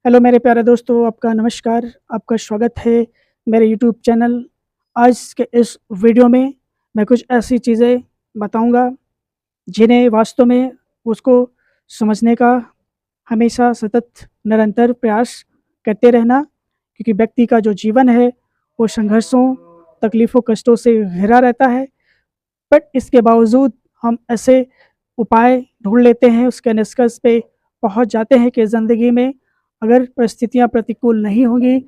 Hello मेरे प्यारे दोस्तों, आपका नमस्कार। आपका स्वागत है मेरे यूट्यूब चैनल। आज के इस वीडियो में मैं कुछ ऐसी चीज़ें बताऊंगा जिन्हें वास्तव में उसको समझने का हमेशा सतत निरंतर प्रयास करते रहना, क्योंकि व्यक्ति का जो जीवन है वो संघर्षों, तकलीफ़ों, कष्टों से घिरा रहता है। बट इसके बावजूद हम ऐसे उपाय ढूँढ लेते हैं, उसके निष्कर्ष पे पहुँच जाते हैं कि ज़िंदगी में अगर परिस्थितियाँ प्रतिकूल नहीं होंगी,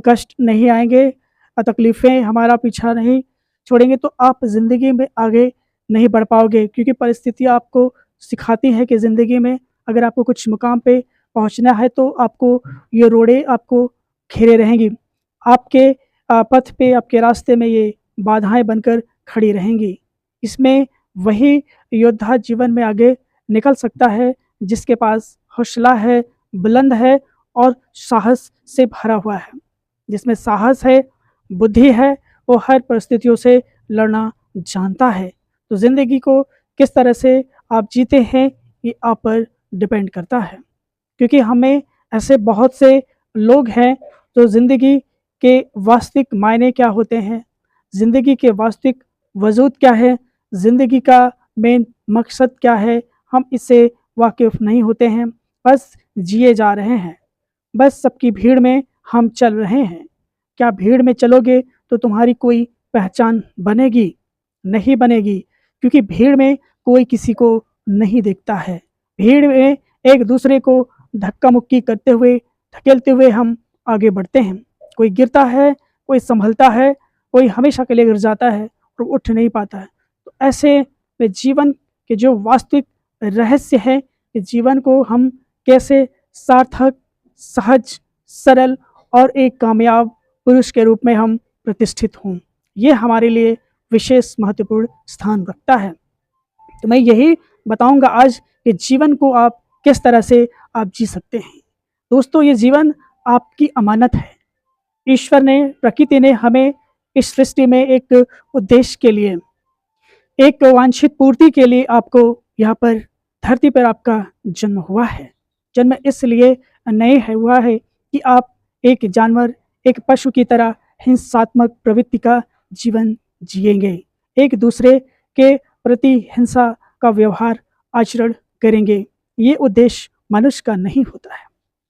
कष्ट नहीं आएँगे, तकलीफ़ें हमारा पीछा नहीं छोड़ेंगे, तो आप ज़िंदगी में आगे नहीं बढ़ पाओगे। क्योंकि परिस्थितियाँ आपको सिखाती हैं कि ज़िंदगी में अगर आपको कुछ मुकाम पे पहुँचना है तो आपको ये रोड़ें आपको घेरे रहेंगी। आपके पथ पे, आपके रास्ते में ये बाधाएँ बनकर खड़ी रहेंगी। इसमें वही योद्धा जीवन में आगे निकल सकता है जिसके पास हौसला है, बुलंद है और साहस से भरा हुआ है। जिसमें साहस है, बुद्धि है, वो हर परिस्थितियों से लड़ना जानता है। तो ज़िंदगी को किस तरह से आप जीते हैं, ये आप पर डिपेंड करता है। क्योंकि हमें ऐसे बहुत से लोग हैं जो ज़िंदगी के वास्तविक मायने क्या होते हैं, ज़िंदगी के वास्तविक वजूद क्या है, ज़िंदगी का मेन मकसद क्या है, हम इससे वाकिफ़ नहीं होते हैं। बस जिए जा रहे हैं, बस सबकी भीड़ में हम चल रहे हैं। क्या भीड़ में चलोगे तो तुम्हारी कोई पहचान बनेगी? नहीं बनेगी, क्योंकि भीड़ में कोई किसी को नहीं देखता है। भीड़ में एक दूसरे को धक्का-मुक्की करते हुए, धकेलते हुए हम आगे बढ़ते हैं। कोई गिरता है, कोई सँभलता है, कोई हमेशा के लिए गिर जाता है और उठ नहीं पाता है। तो ऐसे में जीवन के जो वास्तविक रहस्य है, कि जीवन को हम कैसे सार्थक, सहज, सरल और एक कामयाब पुरुष के रूप में हम प्रतिष्ठित हों, ये हमारे लिए विशेष महत्वपूर्ण स्थान रखता है। तो मैं यही बताऊंगा आज कि जीवन को आप किस तरह से आप जी सकते हैं। दोस्तों, ये जीवन आपकी अमानत है। ईश्वर ने, प्रकृति ने हमें इस सृष्टि में एक उद्देश्य के लिए, एक वांछित पूर्ति के लिए आपको यहाँ पर धरती पर आपका जन्म हुआ है। जन्म इसलिए नहीं हुआ है कि आप एक जानवर, एक पशु की तरह हिंसात्मक प्रवृत्ति का जीवन जिएंगे, एक दूसरे के प्रति हिंसा का व्यवहार आचरण करेंगे। ये उद्देश्य मनुष्य का नहीं होता है,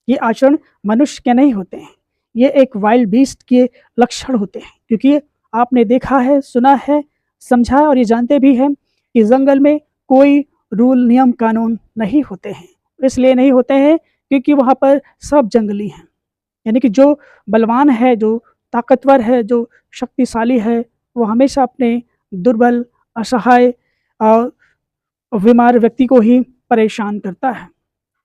ये आचरण मनुष्य के नहीं होते हैं, ये एक वाइल्ड बीस्ट के लक्षण होते हैं। क्योंकि आपने देखा है, सुना है, समझा है और ये जानते भी हैं कि जंगल में कोई रूल, नियम, कानून नहीं होते हैं। इसलिए नहीं होते हैं क्योंकि वहाँ पर सब जंगली हैं। यानी कि जो बलवान है, जो ताकतवर है, जो शक्तिशाली है, वो हमेशा अपने दुर्बल, असहाय और बीमार व्यक्ति को ही परेशान करता है।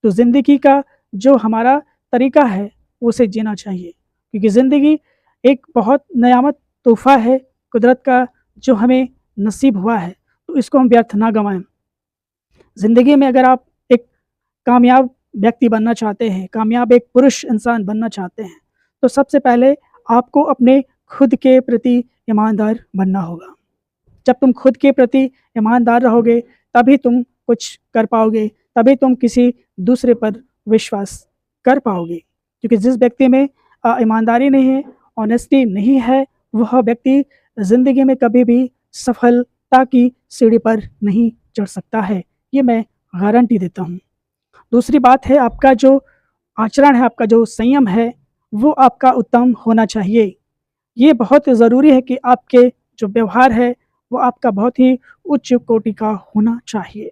तो ज़िंदगी का जो हमारा तरीका है, उसे जीना चाहिए, क्योंकि ज़िंदगी एक बहुत नियामत तोहफ़ा है कुदरत का, जो हमें नसीब हुआ है, तो इसको हम व्यर्थ ना गंवाएँ। ज़िंदगी में अगर आप एक कामयाब व्यक्ति बनना चाहते हैं, कामयाब एक पुरुष इंसान बनना चाहते हैं, तो सबसे पहले आपको अपने खुद के प्रति ईमानदार बनना होगा। जब तुम खुद के प्रति ईमानदार रहोगे, तभी तुम कुछ कर पाओगे, तभी तुम किसी दूसरे पर विश्वास कर पाओगे। क्योंकि जिस व्यक्ति में ईमानदारी नहीं है, ऑनेस्टी नहीं है, वह व्यक्ति ज़िंदगी में कभी भी सफलता की सीढ़ी पर नहीं चढ़ सकता है। ये मैं गारंटी देता हूँ। दूसरी बात है, आपका जो आचरण है, आपका जो संयम है, वो आपका उत्तम होना चाहिए। ये बहुत ज़रूरी है कि आपके जो व्यवहार है, वो आपका बहुत ही उच्च कोटि का होना चाहिए।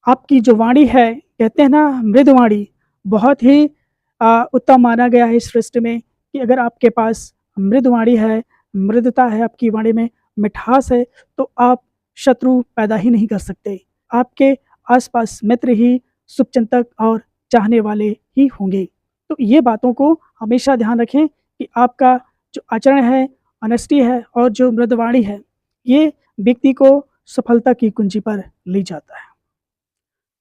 आपकी जो वाणी है, कहते हैं ना मृदु वाणी, बहुत ही उत्तम माना गया है इस सृष्टि में कि अगर आपके पास मृदु वाणी है, मृदुता है, आपकी वाणी में मिठास है, तो आप शत्रु पैदा ही नहीं कर सकते। आपके आसपास मित्र ही, शुभचिंतक और चाहने वाले ही होंगे। तो ये बातों को हमेशा ध्यान रखें कि आपका जो आचरण है, ऑनेस्टी है और जो मृदुवाणी है, ये व्यक्ति को सफलता की कुंजी पर ले जाता है।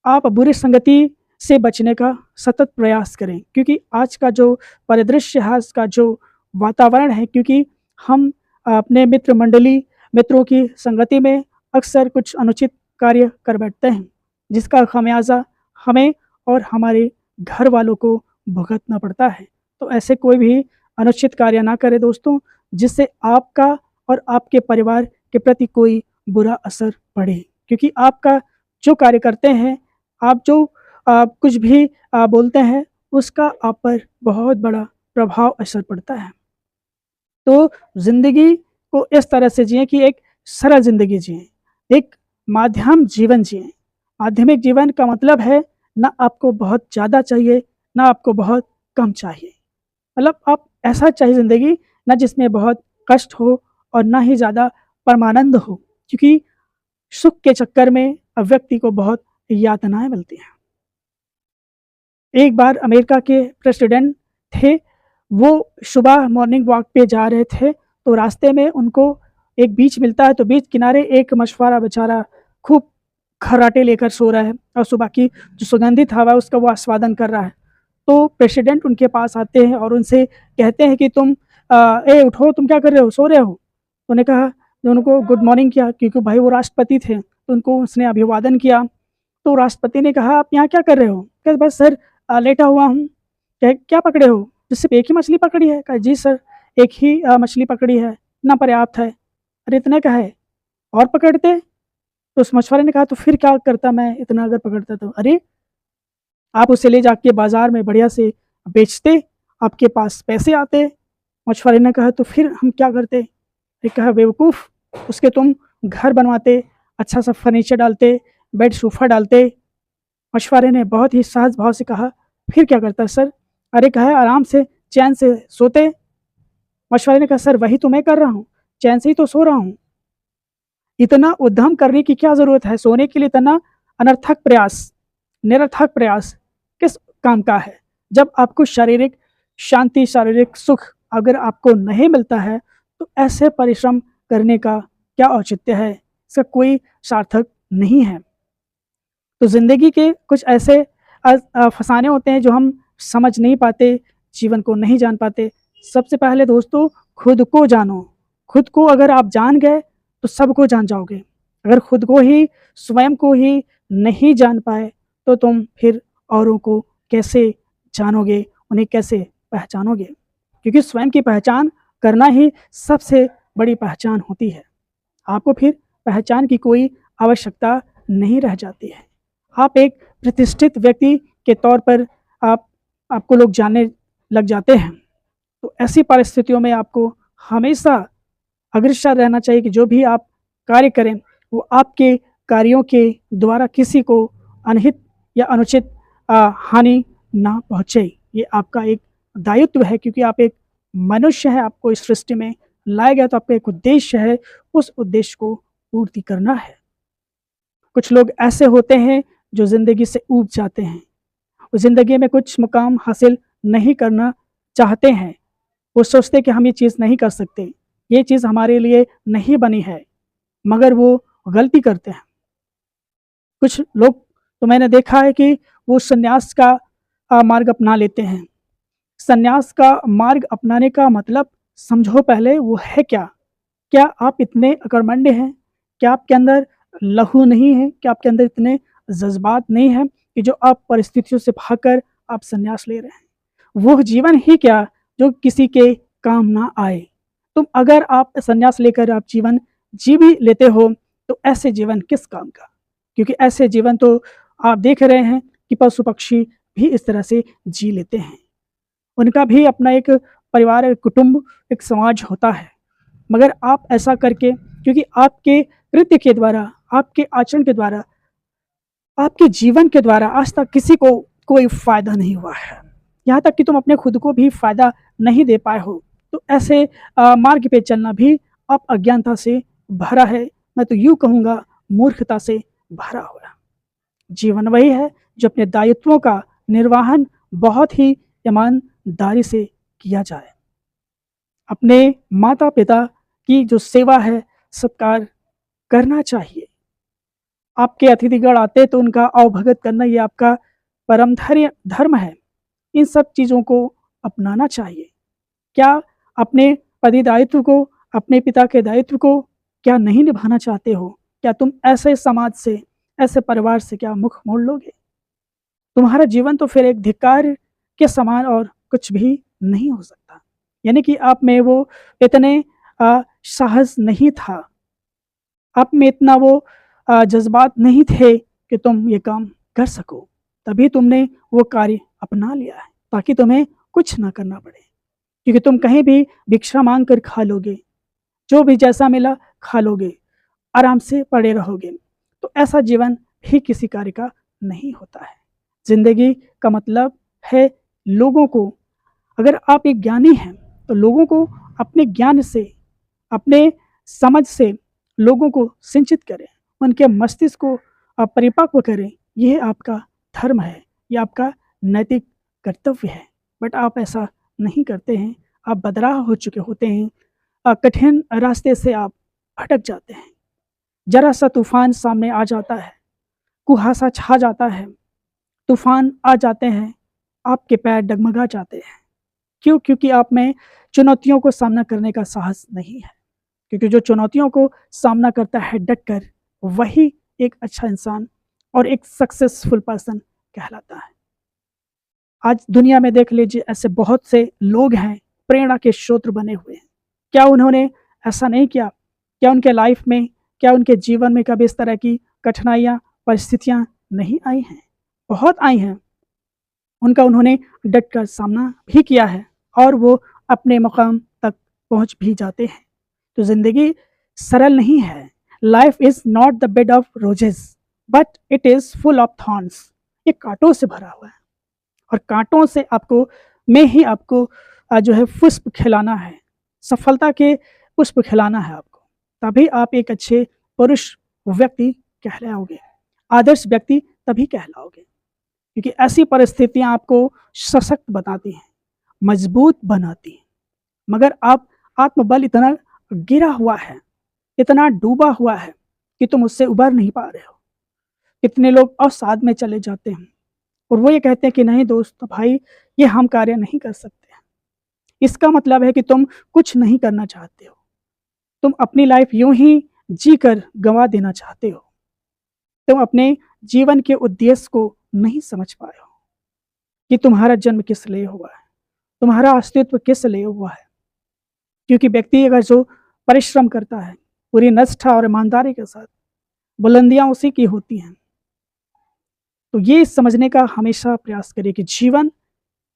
आप बुरी संगति से बचने का सतत प्रयास करें, क्योंकि आज का जो परिदृश्य है, आज का जो वातावरण है, क्योंकि हम अपने मित्र मंडली, मित्रों की संगति में अक्सर कुछ अनुचित कार्य कर बैठते हैं, जिसका खामियाजा हमें और हमारे घर वालों को भुगतना पड़ता है। तो ऐसे कोई भी अनुचित कार्य ना करें दोस्तों, जिससे आपका और आपके परिवार के प्रति कोई बुरा असर पड़े। क्योंकि आपका जो कार्य करते हैं, आप जो कुछ भी बोलते हैं, उसका आप पर बहुत बड़ा प्रभाव असर पड़ता है। तो ज़िंदगी को इस तरह से जिएँ कि एक सरल ज़िंदगी जिएँ, एक माध्यम जीवन जिएँ। माध्यमिक जीवन का मतलब है ना आपको बहुत ज़्यादा चाहिए, ना आपको बहुत कम चाहिए। मतलब आप ऐसा चाहिए ज़िंदगी ना जिसमें बहुत कष्ट हो और ना ही ज़्यादा परमानंद हो, क्योंकि सुख के चक्कर में व्यक्ति को बहुत यातनाएँ मिलती हैं। एक बार अमेरिका के प्रेसिडेंट थे, वो सुबह मॉर्निंग वॉक पे जा रहे थे, तो रास्ते में उनको एक बीच मिलता है, तो बीच किनारे एक मछुआरा बेचारा खूब खर्राटे लेकर सो रहा है और सुबह की जो सुगंधित हवा है उसका वो आस्वादन कर रहा है। तो प्रेसिडेंट उनके पास आते हैं और उनसे कहते हैं कि तुम ए उठो, तुम क्या कर रहे हो, सो रहे हो? तो उन्होंने कहा, जो उनको गुड मॉर्निंग किया, क्योंकि भाई वो राष्ट्रपति थे, तो उनको उसने अभिवादन किया। तो राष्ट्रपति ने कहा, आप यहाँ क्या कर रहे हो? कहा, बस सर लेटा हुआ हूँ। कहे, क्या पकड़े हो? तो सिर्फ एक ही मछली पकड़ी है? कहा, जी सर, एक ही मछली पकड़ी है, इतना पर्याप्त है। अरे इतने का है, और पकड़ते? तो उस मछुआरे ने कहा, तो फिर क्या करता मैं इतना अगर पकड़ता तो? अरे आप उसे ले जाके बाजार में बढ़िया से बेचते, आपके पास पैसे आते। मछुआरे ने कहा, तो फिर हम क्या करते? एक कहा, बेवकूफ़, उसके तुम घर बनवाते, अच्छा सा फर्नीचर डालते, बेड सोफ़ा डालते। मछुआरे ने बहुत ही सहज भाव से कहा, फिर क्या करता सर? अरे कहा, आराम से चैन से सोते। मछुआरे ने कहा, सर वही तो मैं कर रहा हूँ, चैन से ही तो सो रहा हूँ। इतना उद्यम करने की क्या ज़रूरत है? सोने के लिए इतना अनर्थक प्रयास, निरर्थक प्रयास किस काम का है? जब आपको शारीरिक शांति, शारीरिक सुख अगर आपको नहीं मिलता है, तो ऐसे परिश्रम करने का क्या औचित्य है? इसका कोई सार्थक नहीं है। तो ज़िंदगी के कुछ ऐसे फसाने होते हैं जो हम समझ नहीं पाते, जीवन को नहीं जान पाते। सबसे पहले दोस्तों, खुद को जानो। खुद को अगर आप जान गए तो सबको जान जाओगे। अगर खुद को ही, स्वयं को ही नहीं जान पाए, तो तुम फिर औरों को कैसे जानोगे, उन्हें कैसे पहचानोगे? क्योंकि स्वयं की पहचान करना ही सबसे बड़ी पहचान होती है। आपको फिर पहचान की कोई आवश्यकता नहीं रह जाती है। आप एक प्रतिष्ठित व्यक्ति के तौर पर आपको लोग जानने लग जाते हैं। तो ऐसी परिस्थितियों में आपको हमेशा अग्रसर रहना चाहिए कि जो भी आप कार्य करें, वो आपके कार्यों के द्वारा किसी को अनहित या अनुचित हानि ना पहुँचे। ये आपका एक दायित्व है, क्योंकि आप एक मनुष्य हैं, आपको इस सृष्टि में लाया गया, तो आपका एक उद्देश्य है, उस उद्देश्य को पूर्ति करना है। कुछ लोग ऐसे होते हैं जो ज़िंदगी से ऊब जाते हैं, वो ज़िंदगी में कुछ मुकाम हासिल नहीं करना चाहते हैं। वो सोचते हैं कि हम ये चीज़ नहीं कर सकते, ये चीज़ हमारे लिए नहीं बनी है, मगर वो गलती करते हैं। कुछ लोग तो मैंने देखा है कि वो संन्यास का मार्ग अपना लेते हैं। संन्यास का मार्ग अपनाने का मतलब समझो पहले वो है क्या? क्या आप इतने अकर्मण्य हैं? क्या आपके अंदर लहू नहीं है? क्या आपके अंदर इतने जज्बात नहीं हैं कि जो आप परिस्थितियों से भागकर आप संन्यास ले रहे हैं? वो जीवन ही क्या जो किसी के काम ना आए? तुम अगर आप संन्यास लेकर आप जीवन जी भी लेते हो, तो ऐसे जीवन किस काम का? क्योंकि ऐसे जीवन तो आप देख रहे हैं कि पशु पक्षी भी इस तरह से जी लेते हैं। उनका भी अपना एक परिवार, एक कुटुंब, एक समाज होता है। मगर आप ऐसा करके, क्योंकि आपके कृत्य के द्वारा, आपके आचरण के द्वारा, आपके जीवन के द्वारा आज तक किसी को कोई फ़ायदा नहीं हुआ है। यहाँ तक कि तुम अपने खुद को भी फ़ायदा नहीं दे पाए हो। तो ऐसे मार्ग पे चलना भी अब अज्ञानता से भरा है। मैं तो यूँ कहूँगा, मूर्खता से भरा हुआ है। जीवन वही है जो अपने दायित्वों का निर्वहन बहुत ही ईमानदारी से किया जाए। अपने माता पिता की जो सेवा है, सत्कार करना चाहिए। आपके अतिथिगण आते तो उनका अवभगत करना, ये आपका परम धर्म है। इन सब चीज़ों को अपनाना चाहिए। क्या अपने पति दायित्व को, अपने पिता के दायित्व को क्या नहीं निभाना चाहते हो? क्या तुम ऐसे समाज से, ऐसे परिवार से क्या मुख मोड़ लोगे? तुम्हारा जीवन तो फिर एक धिक्कार के समान और कुछ भी नहीं हो सकता। यानी कि आप में वो इतने साहस नहीं था, आप में इतना वो जज्बात नहीं थे कि तुम ये काम कर सको। तभी तुमने वो कार्य अपना लिया है ताकि तुम्हें कुछ ना करना पड़े, क्योंकि तुम कहीं भी भिक्षा मांग कर खा लोगे, जो भी जैसा मिला खा लोगे, आराम से पड़े रहोगे। तो ऐसा जीवन भी किसी कार्य का नहीं होता है। जिंदगी का मतलब है लोगों को, अगर आप एक ज्ञानी हैं तो लोगों को अपने ज्ञान से, अपने समझ से लोगों को सिंचित करें, उनके मस्तिष्क को परिपक्व करें। यह आपका धर्म है, यह आपका नैतिक कर्तव्य है। बट आप ऐसा नहीं करते हैं, आप बदराह हो चुके होते हैं, कठिन रास्ते से आप भटक जाते हैं। जरा सा तूफान सामने आ जाता है, कुहासा छा जाता है, तूफान आ जाते हैं, आपके पैर डगमगा जाते हैं। क्यों? क्योंकि आप में चुनौतियों को सामना करने का साहस नहीं है। क्योंकि जो चुनौतियों को सामना करता है डट कर, वही एक अच्छा इंसान और एक सक्सेसफुल पर्सन कहलाता है। आज दुनिया में देख लीजिए, ऐसे बहुत से लोग हैं प्रेरणा के स्रोत बने हुए हैं। क्या उन्होंने ऐसा नहीं किया? क्या उनके लाइफ में, क्या उनके जीवन में कभी इस तरह की कठिनाइयाँ, परिस्थितियाँ नहीं आई हैं? बहुत आई हैं। उनका उन्होंने डट कर सामना भी किया है और वो अपने मुकाम तक पहुँच भी जाते हैं। तो ज़िंदगी सरल नहीं है। Life is not the bed of roses but it is full of thorns. ये कांटों से भरा हुआ है और कांटों से आपको में ही आपको जो है पुष्प खिलाना है, सफलता के पुष्प खिलाना है आपको। तभी आप एक अच्छे पुरुष व्यक्ति कहलाओगे, आदर्श व्यक्ति तभी कहलाओगे। क्योंकि ऐसी परिस्थितियां आपको सशक्त बनाती हैं, मजबूत बनाती हैं। मगर आप आत्मबल इतना गिरा हुआ है, इतना डूबा हुआ है कि तुम उससे उबर नहीं पा रहे हो। कितने लोग अवसाद में चले जाते हैं और वो ये कहते हैं कि नहीं दोस्त भाई, ये हम कार्य नहीं कर सकते। इसका मतलब है कि तुम कुछ नहीं करना चाहते हो, तुम अपनी लाइफ यूं ही जी कर गंवा देना चाहते हो। तुम अपने जीवन के उद्देश्य को नहीं समझ पाए हो कि तुम्हारा जन्म किस लिए हुआ है, तुम्हारा अस्तित्व किस लिए हुआ है। क्योंकि व्यक्ति अगर जो परिश्रम करता है पूरी निष्ठा और ईमानदारी के साथ, बुलंदियां उसी की होती हैं। तो ये समझने का हमेशा प्रयास करिए कि जीवन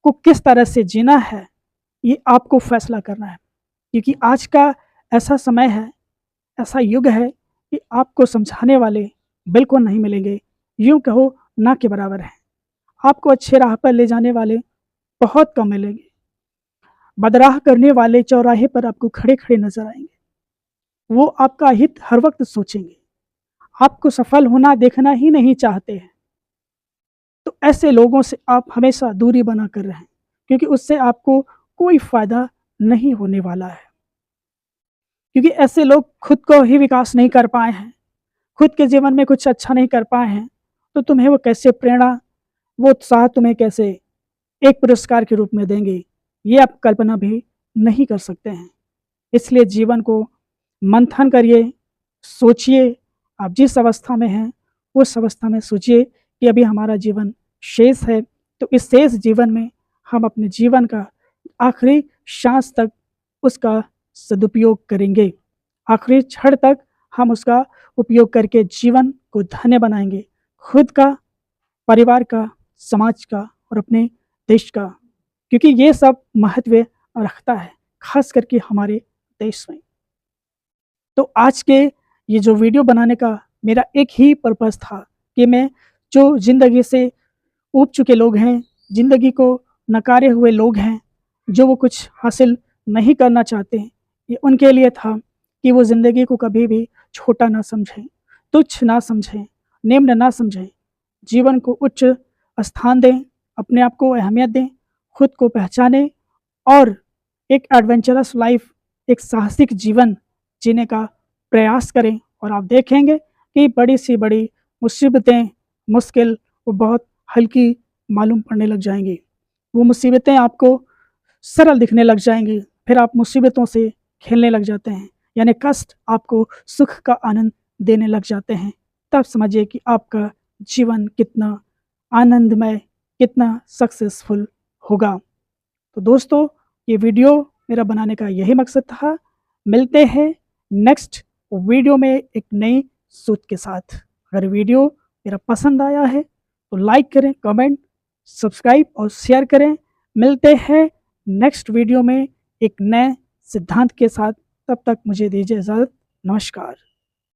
को किस तरह से जीना है, ये आपको फैसला करना है। क्योंकि आज का ऐसा समय है, ऐसा युग है कि आपको समझाने वाले बिल्कुल नहीं मिलेंगे, यूं कहो ना के बराबर है। आपको अच्छे राह पर ले जाने वाले बहुत कम मिलेंगे। बदराह करने वाले चौराहे पर आपको खड़े खड़े नजर आएंगे। वो आपका हित हर वक्त सोचेंगे, आपको सफल होना देखना ही नहीं चाहते हैं। तो ऐसे लोगों से आप हमेशा दूरी बना कर रहें, क्योंकि उससे आपको कोई फायदा नहीं होने वाला है। क्योंकि ऐसे लोग खुद को ही विकास नहीं कर पाए हैं, खुद के जीवन में कुछ अच्छा नहीं कर पाए हैं, तो तुम्हें वो कैसे प्रेरणा, वो उत्साह तुम्हें कैसे एक पुरस्कार के रूप में देंगे, ये आप कल्पना भी नहीं कर सकते हैं। इसलिए जीवन को मंथन करिए, सोचिए, आप जिस अवस्था में हैं उस अवस्था में सोचिए कि अभी हमारा जीवन शेष है, तो इस शेष जीवन में हम अपने जीवन का आखिरी सांस तक उसका सदुपयोग करेंगे। आखिरी क्षण तक हम उसका उपयोग करके जीवन को धन्य बनाएंगे, खुद का, परिवार का, समाज का और अपने देश का। क्योंकि ये सब महत्व रखता है, खास करके हमारे देश में। तो आज के ये जो वीडियो बनाने का मेरा एक ही पर्पस था कि मैं जो ज़िंदगी से ऊब चुके लोग हैं, ज़िंदगी को नकारे हुए लोग हैं, जो वो कुछ हासिल नहीं करना चाहते हैं, ये उनके लिए था कि वो ज़िंदगी को कभी भी छोटा ना समझें, तुच्छ ना समझें, निम्न ना समझें। जीवन को उच्च स्थान दें, अपने आप को अहमियत दें, खुद को पहचानें और एक एडवेंचरस लाइफ, एक साहसिक जीवन जीने का प्रयास करें। और आप देखेंगे कि बड़ी सी बड़ी मुसीबतें, मुश्किल वो बहुत हल्की मालूम पड़ने लग जाएंगी। वो मुसीबतें आपको सरल दिखने लग जाएंगी, फिर आप मुसीबतों से खेलने लग जाते हैं, यानी कष्ट आपको सुख का आनंद देने लग जाते हैं। तब समझिए कि आपका जीवन कितना आनंदमय, कितना सक्सेसफुल होगा। तो दोस्तों, ये वीडियो मेरा बनाने का यही मकसद था। मिलते हैं नेक्स्ट वीडियो में एक नई सोच के साथ। अगर वीडियो मेरा पसंद आया है तो लाइक करें, कमेंट, सब्सक्राइब और शेयर करें। मिलते हैं नेक्स्ट वीडियो में एक नए सिद्धांत के साथ। तब तक मुझे दीजिए इजाज़त। नमस्कार।